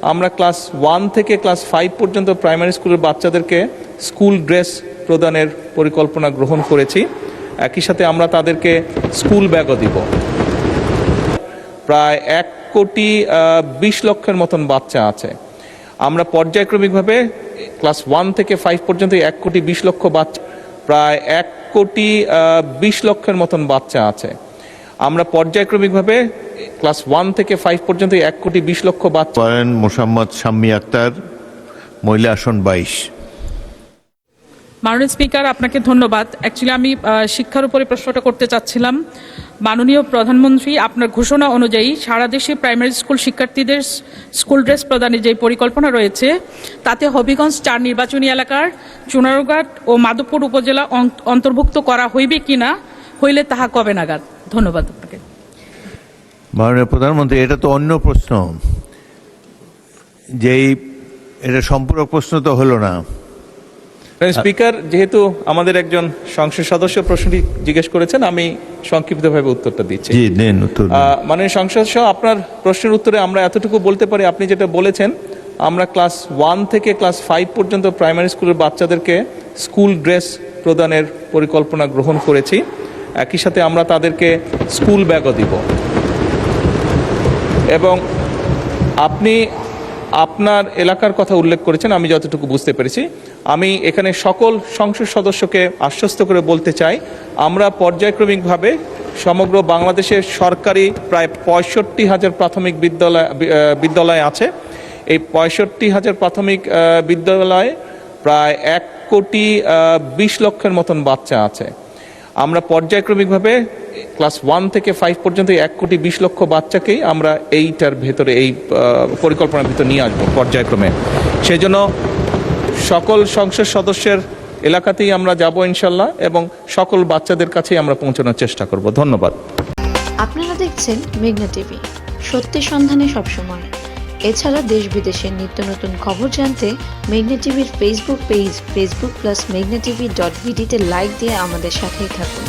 আমরা ক্লাস 1 থেকে ক্লাস 5 পর্যন্ত প্রাইমারি স্কুলের বাচ্চাদেরকে স্কুল ড্রেস প্রদানের পরিকল্পনা গ্রহণ করেছি। একই সাথে আমরা তাদেরকে স্কুল ব্যাগও দিব। প্রায় 1,20,00,000 মতন বাচ্চা আছে। আমরা পর্যায়ক্রমিকভাবে ক্লাস 1 থেকে 5 পর্যন্ত 1,20,00,000 বাচ্চা, প্রায় 1,20,00,000 মতন বাচ্চা আছে। আমরা পর্যায়ক্রমিকভাবে ক্লাস 1 থেকে 5 পর্যন্ত 1,20,00,000 বাচ্চা। মোসাম্মদ শাম্মী আক্তার, মহিলা আসন 22। মাননীয় স্পিকার, আপনাকে ধন্যবাদ। অ্যাকচুয়ালি আমি শিক্ষার উপরে প্রশ্নটা করতে চাচ্ছিলাম। মাননীয় প্রধানমন্ত্রী আপনার ঘোষণা অনুযায়ী সারা দেশে প্রাইমারি স্কুল শিক্ষার্থীদের স্কুল ড্রেস প্রদানের যে পরিকল্পনা রয়েছে, তাতে হবিগঞ্জ 4 নির্বাচনী এলাকার চুনারুঘাট ও মাধবপুর উপজেলা অন্তর্ভুক্ত করা হইবে কিনা, হইলে তাহা কবে নাগাদ? ধন্যবাদ আপনাকে। মাননীয় প্রধানমন্ত্রী, এটা তো অন্য প্রশ্ন, এটা সম্পূরক প্রশ্ন তো হলো না। স্পিকার, যেহেতু আমাদের একজন সংসদ সদস্য প্রশ্নটি জিজ্ঞেস করেছেন, আমি সংক্ষিপ্তভাবে উত্তরটা দিচ্ছি। মাননীয় সংসদ সদস্য, আপনার প্রশ্নের উত্তরে আমরা এতটুকু বলতে পারি, আপনি যেটা বলেছেন, আমরা ক্লাস 1 থেকে ক্লাস 5 পর্যন্ত প্রাইমারি স্কুলের বাচ্চাদেরকে স্কুল ড্রেস প্রদানের পরিকল্পনা গ্রহণ করেছি। একই সাথে আমরা তাদেরকে স্কুল ব্যাগও দিব। এবং আপনি আপনার এলাকার কথা উল্লেখ করেছেন, আমি যতটুকু বুঝতে পেরেছি। আমি এখানে সকল সংসদ সদস্যকে আশ্বস্ত করে বলতে চাই, আমরা পর্যায়ক্রমিকভাবে সমগ্র বাংলাদেশের সরকারি প্রায় 65,000 প্রাথমিক বিদ্যালয় আছে। এই 65,000 প্রাথমিক বিদ্যালয়ে প্রায় 1,20,00,000 মতন বাচ্চা আছে। আমরা পর্যায়ক্রমিকভাবে ক্লাস 1 থেকে 5 পর্যন্ত 1,20,00,000 বাচ্চাকেই আমরা এইটার ভেতরে, এই পরিকল্পনার ভিতরে নিয়ে আসবো পর্যায়ক্রমে। সেই জন্য সকল সংসদ সদস্যের এলাকাতেই আমরা যাব ইনশাল্লাহ, এবং সকল বাচ্চাদের কাছেই আমরা পৌঁছানোর চেষ্টা করব। ধন্যবাদ। আপনারা দেখছেন মেঘনা টিভি, সত্যের সন্ধানে সবসময়। এছাড়া দেশ বিদেশের নিত্য নতুন খবর জানতে মেঘনা টিভির ফেসবুক পেজ facebook+meghna tv.vd তে লাইক দিয়ে আমাদের সাথেই থাকুন।